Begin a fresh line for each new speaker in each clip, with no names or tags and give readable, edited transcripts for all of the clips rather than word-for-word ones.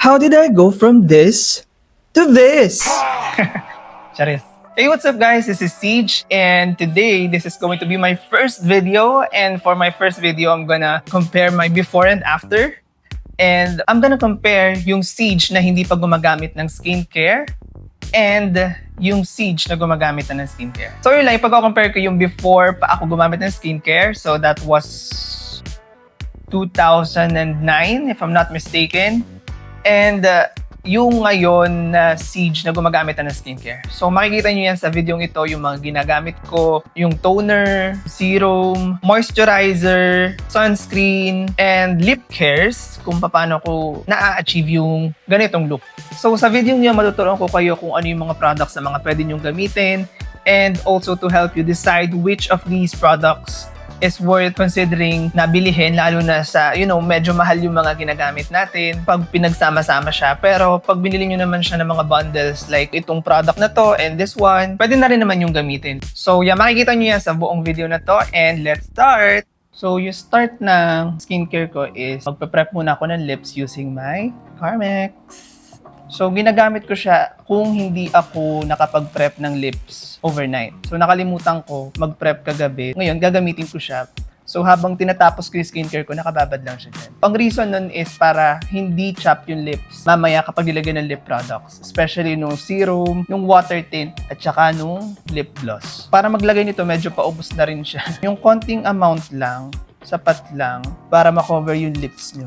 How did I go from this to this?
Charis. Hey, what's up guys? This is Siege and today this is going to be my first video, and for my first video I'm gonna compare my before and after. And I'm gonna compare yung Siege na hindi pa gumagamit ng skincare and yung Siege na gumagamit na ng skincare. So yun lang, ipag-compare ko yung before pa ako gumamit ng skincare. So that was 2009 if I'm not mistaken. And yung ngayon na Siege na gumagamit na ng skincare. So makikita nyo yan sa video ito, yung mga ginagamit ko, yung toner, serum, moisturizer, sunscreen, and lip cares kung paano ko na-achieve yung ganitong look. So sa video nyo, matuturuan ko kayo kung ano yung mga products na mga pwede nyong gamitin, and also to help you decide which of these products is worth considering na bilihin, lalo na sa, medyo mahal yung mga ginagamit natin pag pinagsama-sama siya. Pero pag binili nyo naman siya ng mga bundles like itong product na to and this one, pwede na rin naman yung gamitin. So yeah, makikita nyo yan sa buong video na to, and let's start! So yung start ng skincare ko is magpe-prep muna ako ng lips using my Carmex. So, ginagamit ko siya kung hindi ako nakapag-prep ng lips overnight. So, nakalimutan ko mag-prep kagabi. Ngayon, gagamitin ko siya. So, habang tinatapos ko yung skincare ko, nakababad lang siya dyan. Ang reason nun is para hindi chap yung lips mamaya kapag nilagyan ng lip products. Especially nung serum, nung water tint, at saka nung lip gloss. Para maglagay nito, medyo paubos na rin siya. Yung konting amount lang, sapat lang, para makover yung lips nyo.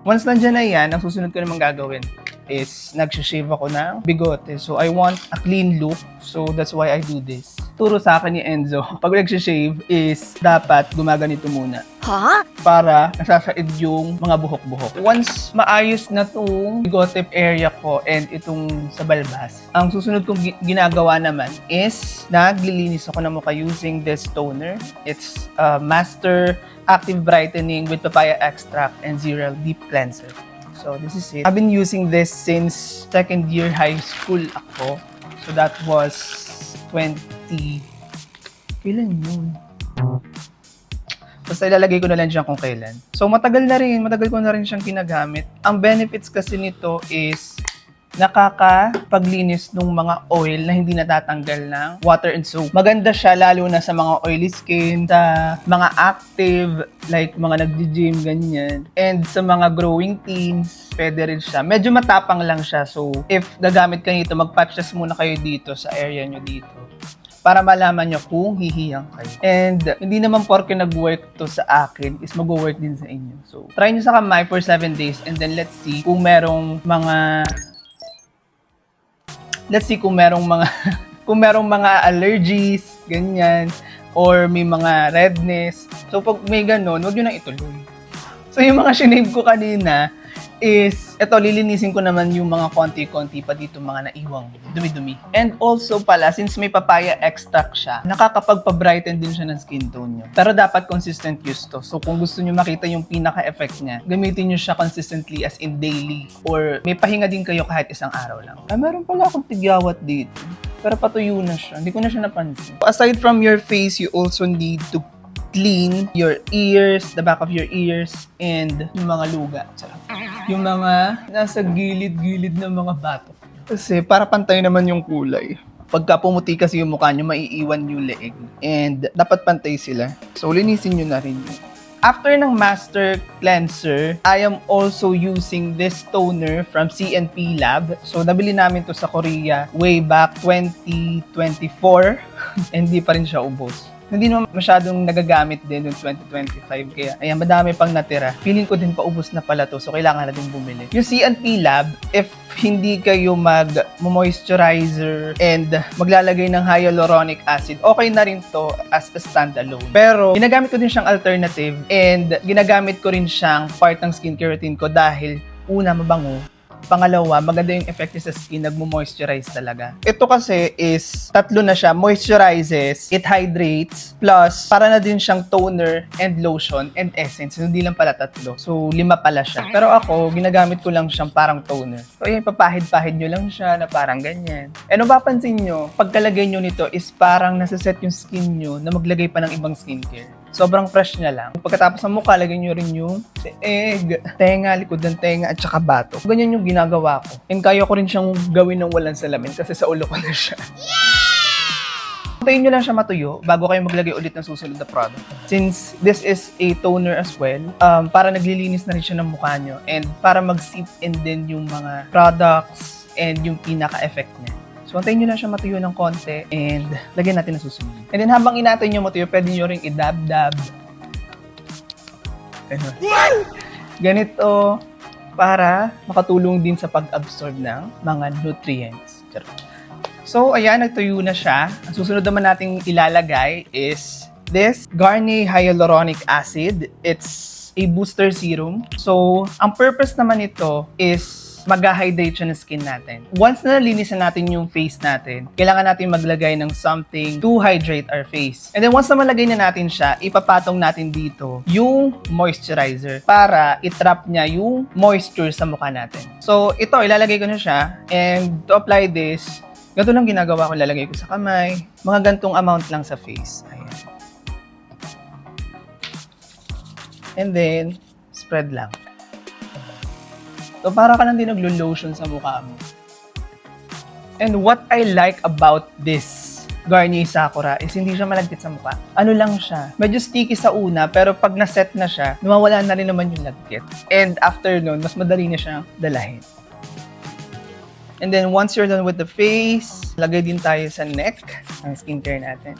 Once nandyan na yan, ang susunod ko naman gagawin is nag-shave ako ng bigote. So, I want a clean look. So, that's why I do this. Turo sa akin ni Enzo, pag nag-shave is dapat gumaganito muna.
Ha?
Para nasasaid yung mga buhok-buhok. Once maayos na itong bigote area ko and itong sa balbas, ang susunod kong ginagawa naman is naglilinis ako ng mukha using this toner. It's Master Active Brightening with Papaya Extract and Zero Deep Cleanser. So this is it. I've been using this since second year high school ako. So that was 20... Kailan yun? Basta ilalagay ko na lang dyan kung kailan. So matagal ko na rin siyang ginagamit. Ang benefits kasi nito is nakakapaglinis ng mga oil na hindi natatanggal ng water and soap. Maganda siya lalo na sa mga oily skin, sa mga active, like mga nagji-gym, ganyan. And sa mga growing teens, pwede rin siya. Medyo matapang lang siya. So, if gagamit kayo nito, mag-patch test muna kayo dito sa area nyo dito para malaman nyo kung hihiyang kayo. And hindi naman porke nag-work to sa akin is mag-work din sa inyo. So, try nyo sa kamay for 7 days and then let's see kung merong mga kung merong mga allergies, ganyan, or may mga redness. So, pag may ganun, huwag nyo nang ituloy. So, yung mga shinave ko kanina is, eto, lilinisin ko naman yung mga konti-konti pa dito, mga naiwang dumi-dumi. And also pala, since may papaya extract siya, nakakapagpa-brighten din siya ng skin tone nyo. Pero dapat consistent use to. So, kung gusto nyo makita yung pinaka-effect niya, gamitin nyo siya consistently as in daily. Or may pahinga din kayo kahit isang araw lang. Meron pala akong tigyawat dito. Pero patuyo na siya. Hindi ko na siya napansin. Aside from your face, you also need to clean your ears, the back of your ears, and yung mga luga. Yung mga nasa gilid-gilid ng mga batok. Kasi para pantay naman yung kulay. Pagka pumuti kasi yung mukha nyo, maiiwan yung leeg. And dapat pantay sila. So, linisin nyo na rin yun. After ng Master Cleanser, I am also using this toner from C&P Lab. So, nabili namin to sa Korea way back 2024. And di pa rin siya ubos. Hindi naman masyadong nagagamit din noong 2025, kaya ayan, madami pang natira. Feeling ko din paubos na pala to, so kailangan na din bumili. Yung C&P Lab, if hindi kayo mag-moisturizer and maglalagay ng hyaluronic acid, okay na rin to as a standalone. Pero ginagamit ko din siyang alternative and ginagamit ko rin siyang part ng skincare routine ko dahil una, mabango. Pangalawa, maganda yung effect niya sa skin, nagmo-moisturize talaga. Ito kasi is, tatlo na siya, moisturizes, it hydrates, plus, para na din siyang toner and lotion and essence. Hindi lang pala tatlo. So, 5 pala siya. Pero ako, ginagamit ko lang siyang parang toner. So, yun, papahid-pahid nyo lang siya na parang ganyan. And mapapansin nyo, pagkalagay nyo nito is parang nasa-set yung skin nyo na maglagay pa ng ibang skincare. Sobrang fresh niya lang. Pagkatapos ng mukha, lagyan nyo rin yung leeg, tenga, likod ng tenga, at saka bato. Ganyan yung ginagawa ko. And kaya ko rin siyang gawin ng walang salamin kasi sa ulo ko na siya. Hintayin nyo lang siya matuyo bago kayo maglagay ulit ng susunod na product. Since this is a toner as well, para naglilinis na rin siya ng mukha nyo and para mag-seep in din yung mga products and yung pinaka-effect niya. So, hintayin nyo lang siya matuyo ng konti and lagyan natin ng susunod. And then habang inatay nyo matuyo, pwede nyo rin i-dab-dab. Ganito para makatulong din sa pag-absorb ng mga nutrients. So, ayan, nagtuyo na siya. Ang susunod naman nating ilalagay is this Garnier Hyaluronic Acid. It's a booster serum. So, ang purpose naman nito is mag-hydrate siya ng skin natin. Once na nalinis na natin yung face natin, kailangan natin maglagay ng something to hydrate our face. And then once na malagay na natin siya, ipapatong natin dito yung moisturizer para itrap niya yung moisture sa mukha natin. So, ito, ilalagay ko na siya. And to apply this, ganito lang ginagawa ko, lalagay ko sa kamay. Mga gantong amount lang sa face. Ayan. And then, spread lang. So, para ka lang din naglo-lotion sa mukha mo. And what I like about this Garnier Sakura is hindi siya malagkit sa mukha. Ano lang siya. Medyo sticky sa una, pero pag naset na siya, nawawala na rin naman yung lagkit. And after nun, mas madali na siyang dalahin. And then, once you're done with the face, lagay din tayo sa neck ang skincare natin.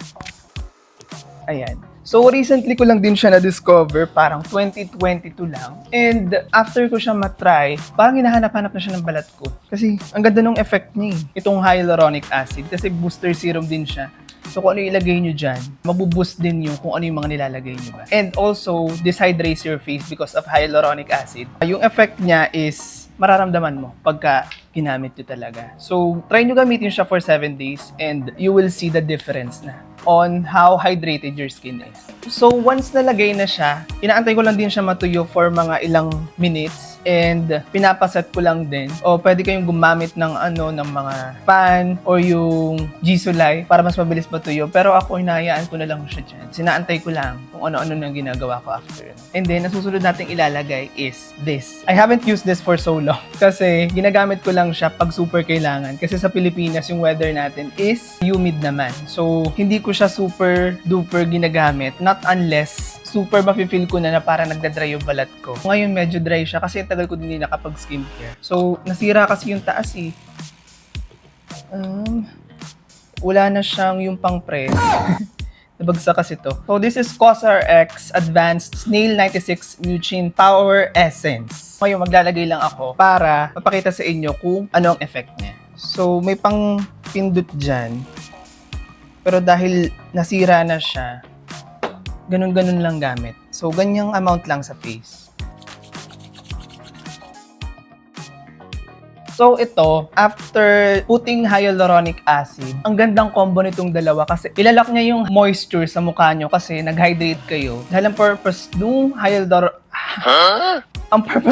Ayan. So, recently ko lang din siya na-discover, parang 2022 lang. And after ko siya matry, parang hinahanap-hanap na siya ng balat ko. Kasi, ang ganda ng effect niya eh. Itong hyaluronic acid, kasi booster serum din siya. So, kung ano ilagay nyo dyan, mabuboost din yung kung ano yung mga nilalagay nyo ba. And also, this hydrates your face because of hyaluronic acid. Yung effect niya is mararamdaman mo pagka ginamit nyo talaga. So, try nyo gamitin siya for 7 days and you will see the difference na on how hydrated your skin is. So, once nalagay na siya, inaantay ko lang din siya matuyo for mga ilang minutes and pinapaset ko lang din. O pwede kayong gumamit ng ng mga fan or yung Gisulay para mas mabilis matuyo. Pero ako, hinahayaan ko na lang siya dyan. Sinaantay ko lang kung ano-ano nang ginagawa ko after. And then, ang susunod nating ilalagay is this. I haven't used this for so long kasi ginagamit ko lang siya pag super kailangan. Kasi sa Pilipinas, yung weather natin is humid naman. So, hindi ko siya super duper ginagamit. Not unless super mafe-feel ko na parang nagda-dry yung balat ko. Ngayon medyo dry siya kasi tagal ko din nakapag-skincare. So, nasira kasi yung taas eh. Wala na siyang yung pang-press. Nabagsak kasi to. So, this is COSRX Advanced Snail 96 Mucin Power Essence. Ngayon, maglalagay lang ako para mapakita sa inyo kung ano ang effect niya. So, may pang pindot dyan. Pero dahil nasira na siya, ganun-ganun lang gamit. So, ganyang amount lang sa face. So, ito, after putting hyaluronic acid, ang gandang combo nitong dalawa kasi ilalak niya yung moisture sa mukha nyo kasi nag-hydrate kayo. Dahil ang purpose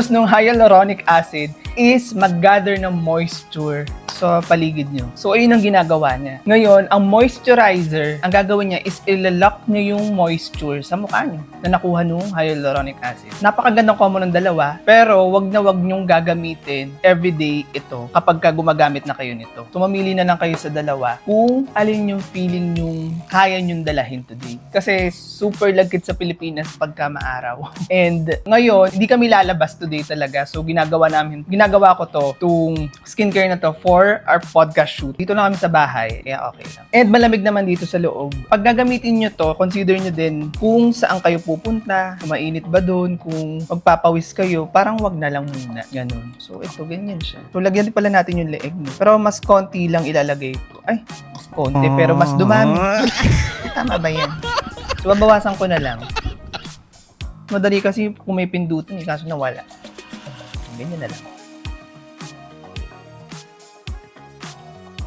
nung hyaluronic acid is mag-gather ng moisture sa paligid nyo. So, ayun ang ginagawa niya. Ngayon, ang moisturizer, ang gagawin niya is ilalock niya yung moisture sa mukha nyo na nakuha nung hyaluronic acid. Napakagandang combo ng dalawa, pero wag na wag nyong gagamitin everyday ito kapag ka gumagamit na kayo nito. So, mamili na lang kayo sa dalawa kung alin yung feeling nyong kaya nyong dalahin today. Kasi super lagkit sa Pilipinas pagka maaraw. And ngayon, hindi kami lalabas today talaga. So, ginagawa ko itong skincare na to for our podcast shoot. Dito lang kami sa bahay, kaya okay lang. And malamig naman dito sa loob. Pag gagamitin nyo to, consider nyo din kung saan kayo pupunta, kung mainit ba doon, kung magpapawis kayo, parang wag na lang muna. Ganun. So, ito, ganyan siya. So, lagyan din pala natin yung leeg mo. Pero mas konti lang ilalagay ko. Ay, mas konti, pero mas dumami. Tama ba yan? So, babawasan ko na lang. Madali kasi kung may pindutan, kaso nawala. Ganyan na lang.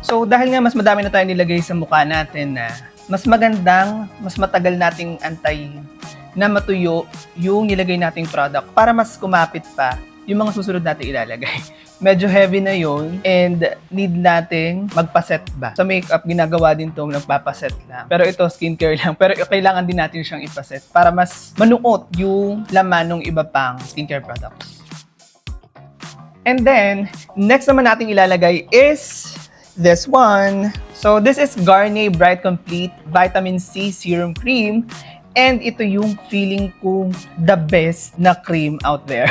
So, dahil nga mas madami na tayo nilagay sa mukha natin na mas magandang, mas matagal nating antayin na matuyo yung nilagay nating product para mas kumapit pa yung mga susunod natin ilalagay. Medyo heavy na yun and need nating magpaset ba. Sa makeup, ginagawa din tong nagpapaset lang. Pero ito, skincare lang. Pero kailangan din natin siyang ipaset para mas manuot yung laman ng iba pang skincare products. And then, next naman nating ilalagay is this one. So, this is Garnier Bright Complete Vitamin C Serum Cream. And ito yung feeling ko the best na cream out there.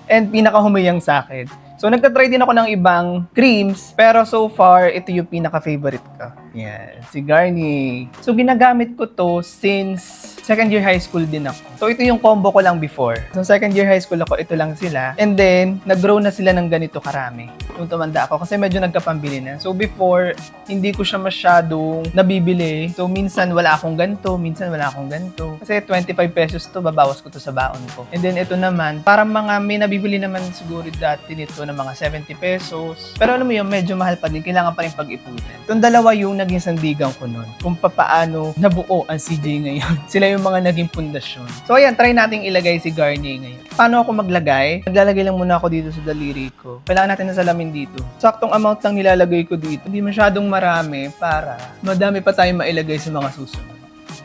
And pinaka-humayang sa akin. So, nagtatry din ako ng ibang creams, pero so far, ito yung pinaka-favorite ko. Yan, si Garnier. So, ginagamit ko to since second year high school din ako. So, ito yung combo ko lang before. So, second year high school ako, ito lang sila. And then, nag-grow na sila ng ganito karami. Nung tumanda ako, kasi medyo nagkapambili na. So, before, hindi ko siya masyadong nabibili. So, minsan wala akong ganito, minsan wala akong ganito. Kasi 25 pesos to, babawas ko to sa baon ko. And then, ito naman, parang mga may nabibili naman siguro dati nito ng mga 70 pesos. Pero alam mo yun, medyo mahal pa din. Kailangan pa rin pag-ipunan. Itong dalawa yung naging sandigan ko nun. Kung papaano nabuo ang CJ ngayon. Sila yung mga naging pundasyon. So ayan, try nating ilagay si Garnier ngayon. Paano ako maglagay? Naglalagay lang muna ako dito sa daliri ko. Kailangan natin na salamin dito. Saktong amount lang nilalagay ko dito. Hindi masyadong marami para madami pa tayong mailagay sa mga susunod.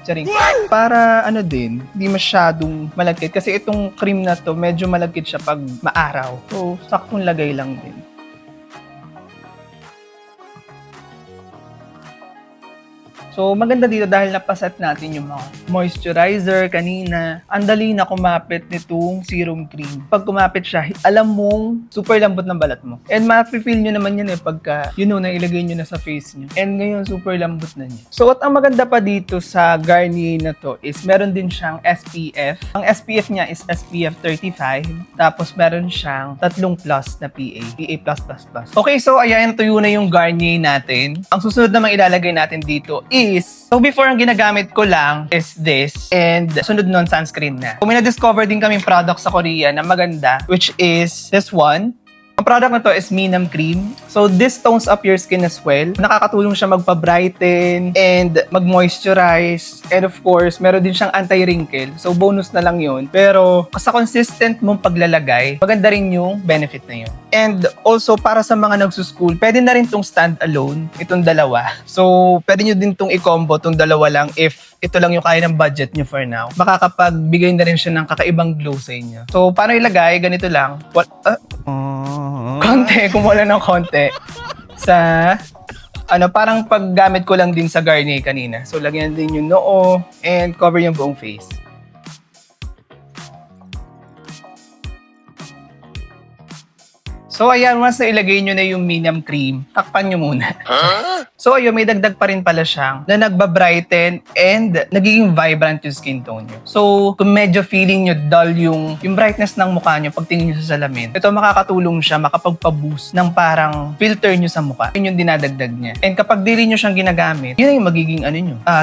Charing. Para ano din, hindi masyadong malagkit. Kasi itong cream na to, medyo malagkit siya pag maaraw. So, saktong lagay lang din. So, maganda dito dahil napaset natin yung mga moisturizer kanina. Ang dali na kumapit nitong serum cream. Pag kumapit siya, alam mong super lambot ng balat mo. And ma-feel nyo naman yan pagka, na ilagay nyo na sa face nyo. And ngayon, super lambot na niya. So, at ang maganda pa dito sa Garnier na to is meron din siyang SPF. Ang SPF niya is SPF 35. Tapos, meron siyang 3+ na PA. PA+++. Okay, so ayan, tuyo na yung Garnier natin. Ang susunod namang ilalagay natin dito so before ang ginagamit ko lang is this and sunod nun sunscreen na. Kung may na-discover din kaming product sa Korea na maganda, which is this one. Ang product na to is Minam Cream. So this tones up your skin as well. Nakakatulong siya magpa-brighten and mag-moisturize. And of course, meron din siyang anti-wrinkle. So bonus na lang yun. Pero sa consistent mong paglalagay, maganda rin yung benefit na yun. And also, para sa mga nagsuschool, pwede na rin tong stand-alone, itong dalawa. So, pwede nyo din tong i-combo, tong dalawa lang if ito lang yung kaya ng budget nyo for now. Makakapagbigay na rin siya ng kakaibang glow sa inyo. So, paano ilagay? Ganito lang. Konti, kumuha ng konti sa parang paggamit ko lang din sa Garnier kanina. So, lagyan din yung noo and cover yung buong face. So, ayan, once na ilagay nyo na yung Minam Cream, takpan nyo muna. So, ayun, may dagdag pa rin pala siyang na nagbabrighten and nagiging vibrant yung skin tone nyo. So, kung medyo feeling nyo dull yung brightness ng mukha nyo pag tingin nyo sa salamin, ito makakatulong siya makapagpa-boost ng parang filter nyo sa mukha. Yun yung dinadagdag niya. And kapag di rin nyo siyang ginagamit, yun yung magiging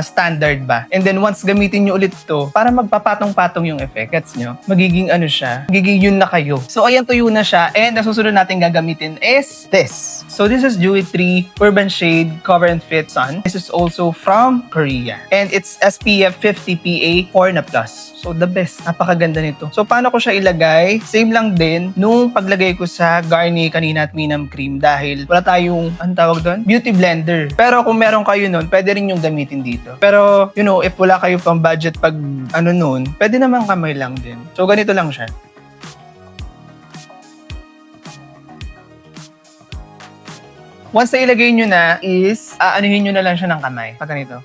standard ba. And then once gamitin nyo ulit to, para magpapatong-patong yung effect. Gets nyo? Magiging siya. Magiging yun na kayo. So, ayan, tuyo na siya. And ang susunod natin gagamitin is this. So, this is Dewy 3 Urban Shade Cover and Fit Sun. This is also from Korea. And it's SPF 50 PA 4 na plus. So, the best. Napakaganda nito. So, paano ko siya ilagay? Same lang din nung paglagay ko sa Garnier kanina at Minam Cream dahil wala tayong, tawag doon? Beauty blender. Pero kung meron kayo nun, pwede rin yung gamitin dito. Pero, if wala kayo pang budget pag nun, pwede naman kamay lang din. So, ganito lang siya. Once na ilagay nyo na is, aanuhin nyo na lang siya ng kamay. Pag ganito.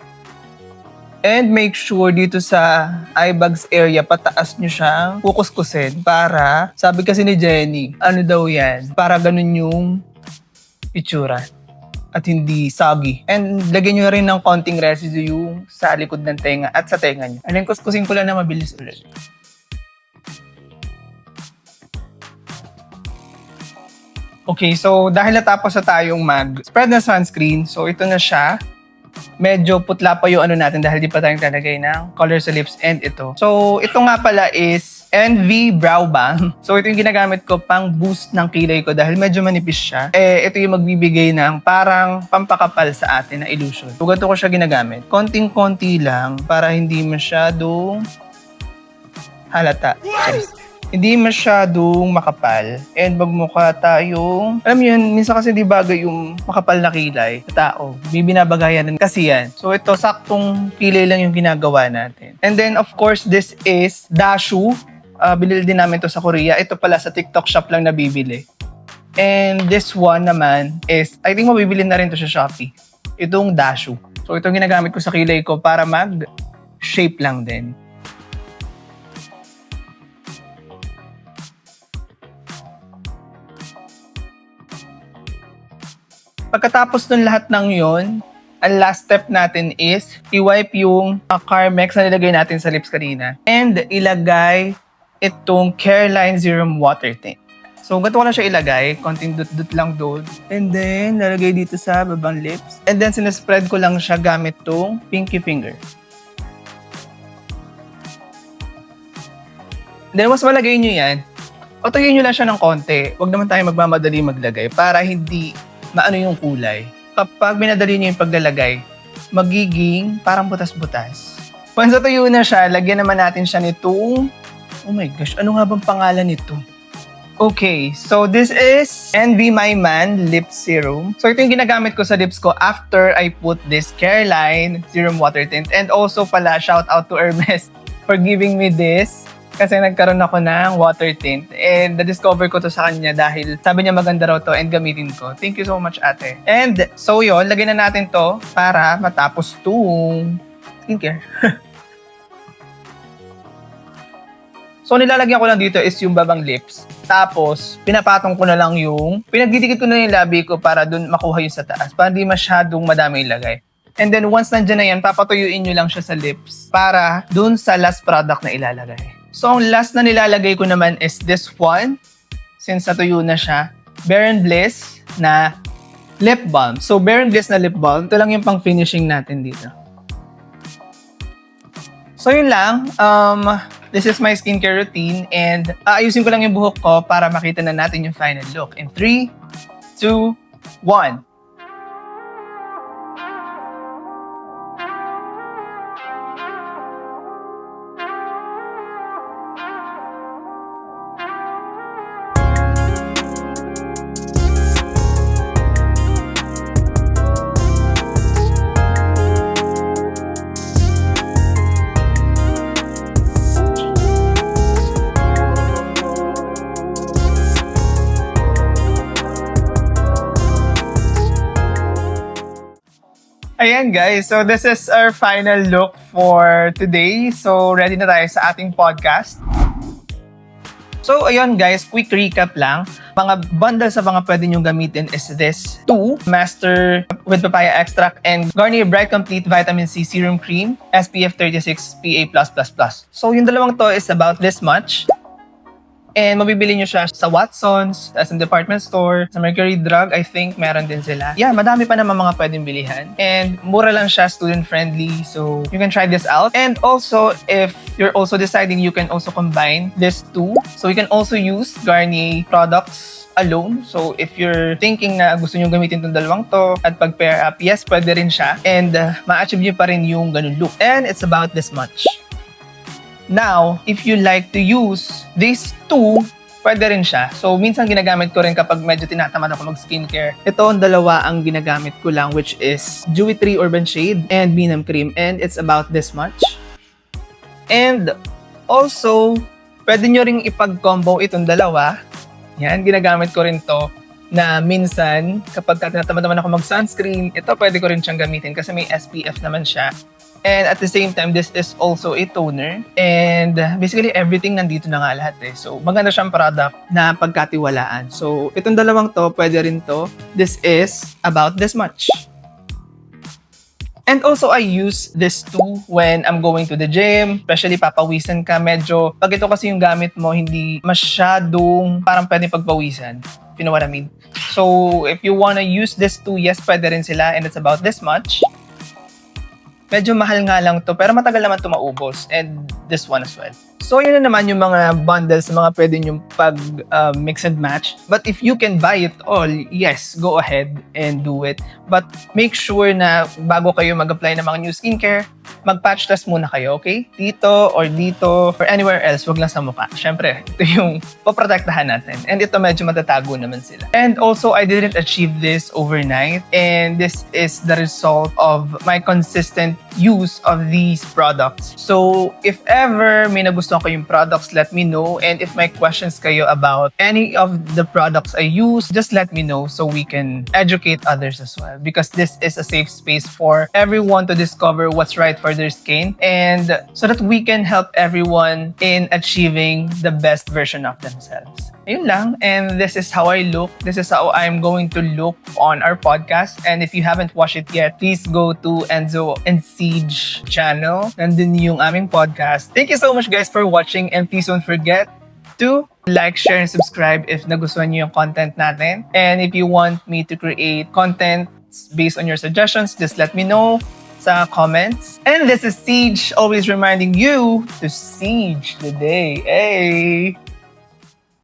And make sure dito sa eye bags area, pataas nyo siyang kukuskusin para, sabi kasi ni Jenny, daw yan? Para ganun yung itsura at hindi soggy. And lagyan nyo rin ng konting residue yung sa likod ng tenga at sa tenga nyo. And then kuskusin ko lang na mabilis ulit. Okay, so dahil natapos na tayong mag-spread ng sunscreen, so ito na siya. Medyo putla pa yung natin dahil di pa tayong talagay ng color sa lips and ito. So, ito nga pala is NV Brow Balm. So, ito yung ginagamit ko pang boost ng kilay ko dahil medyo manipis siya. Ito yung magbibigay ng parang pampakapal sa atin na illusion. So, ganito ko siya ginagamit. Konting-konti lang para hindi masyadong halata. hindi masyadong makapal. And magmukha tayong, alam mo yun, minsan kasi di bagay yung makapal na kilay sa tao. Bibinabagayan kasi yan. So ito, saktong kilay lang yung ginagawa natin. And then of course, this is Dashu. Binili din namin to sa Korea. Ito pala sa TikTok shop lang nabibili. And this one naman is, I think mabibili na rin to sa Shopee. Itong Dashu. So itong ginagamit ko sa kilay ko para mag-shape lang din. Pagkatapos ng lahat ng yon, ang last step natin is i-wipe yung Carmex na nilagay natin sa lips kanina and ilagay itong Careline Serum Water Tint. So, ganito ko lang siya ilagay. Konting dut-dut lang doon. And then, lalagay dito sa babang lips. And then, sinaspread ko lang siya gamit tong pinky finger. Then, once malagay nyo yan, otoyin nyo lang siya ng konti. Huwag naman tayo magmamadali maglagay para hindi maano yung kulay. Kapag binadali niyo yung paglalagay, magiging parang butas-butas. Once natuyo na siya, lagyan naman natin siya nitong, oh my gosh, ano nga bang pangalan nito? Okay, so this is Envy My Man Lip Serum. So ito yung ginagamit ko sa lips ko after I put this Careline Serum Water Tint. And also pala, shout out to Hermes for giving me this. Kasi nagkaroon ako ng water tint. And na-discover ko to sa kanya dahil sabi niya maganda raw to and gamitin ko. Thank you so much, ate. And so yun, lagyan na natin to para matapos tong skincare. So nilalagyan ko lang dito is yung babang lips. Tapos, pinapatong ko na lang yung, pinagdidikit ko na yung labi ko para dun makuha yung sa taas. Para hindi masyadong madami ilagay. And then once nandyan na yan, papatuyuin nyo lang siya sa lips para dun sa last product na ilalagay. So, ang last na nilalagay ko naman is this one. Since natuyo na siya. Bare & Bliss na lip balm. So, Bare & Bliss na lip balm. Ito lang yung pang finishing natin dito. So, yun lang. This is my skincare routine. And aayusin ko lang yung buhok ko para makita na natin yung final look. In 3, 2, 1. Ayan guys, so this is our final look for today. So ready na tayo sa ating podcast. So ayun guys, quick recap lang. Mga bundle sa mga pwede nyong gamitin is this 2 Master with Papaya Extract and Garnier Bright Complete Vitamin C Serum Cream SPF 36 PA+++. So yung dalawang to is about this much. And mabibili nyo siya sa Watsons, as in department store, sa Mercury Drug, I think meron din sila. Yeah, madami pa naman mga pwedeng bilihan. And mura lang siya, student-friendly, so you can try this out. And also, if you're also deciding, you can also combine this two. So you can also use Garnier products alone. So if you're thinking na gusto nyo gamitin itong dalawang to at pag-pair up, yes, pwede rin siya. And ma-achieve nyo pa rin yung ganun look. And it's about this much. Now, if you like to use these two, pwede rin siya. So, minsan ginagamit ko rin kapag medyo tinatamad ako mag-skincare. Ito ang dalawa ang ginagamit ko lang, which is Dewy 3 Urban Shade and Minam Cream. And it's about this much. And also, pwede nyo ring ipag-combo itong dalawa. Yan, ginagamit ko rin to na minsan, kapag tinatamad naman ako mag-sunscreen, ito pwede ko rin siyang gamitin kasi may SPF naman siya. And at the same time, this is also a toner. And basically, everything nandito na nga lahat eh. So, maganda siyang product na pagkatiwalaan. So, itong dalawang to, pwede rin to. This is about this much. And also, I use this too when I'm going to the gym. Especially, papawisan ka. Medyo, pag ito kasi yung gamit mo, hindi masyadong parang pwede pagpawisan. You know what I mean? So, if you wanna use this too, yes, pwede rin sila. And it's about this much. Medyo mahal nga lang to, pero matagal naman to maubos. And this one as well. So, yun na naman yung mga bundles na mga pwede nyo mix and match. But if you can buy it all, yes, go ahead and do it. But make sure na bago kayo mag-apply ng mga new skincare, mag-patch test muna kayo, okay? Dito or dito or anywhere else, wag lang sa mukha. Syempre, ito yung poprotektahan natin. And ito medyo matatago naman sila. And also, I didn't achieve this overnight. And this is the result of my consistent use of these products. So, if ever may nagustuhan ko yung products, let me know. And if may questions kayo about any of the products I use, just let me know so we can educate others as well. Because this is a safe space for everyone to discover what's right for their skin and so that we can help everyone in achieving the best version of themselves. Ayun lang. And this is how I look. This is how I'm going to look on our podcast. And if you haven't watched it yet, please go to Enzo and Siege channel. Nandun yung aming podcast. Thank you so much guys for watching and please don't forget to like, share, and subscribe if nagustuhan nyo yung content natin. And if you want me to create content based on your suggestions, just let me know sa comments. And this is Siege, always reminding you to siege the day. Hey!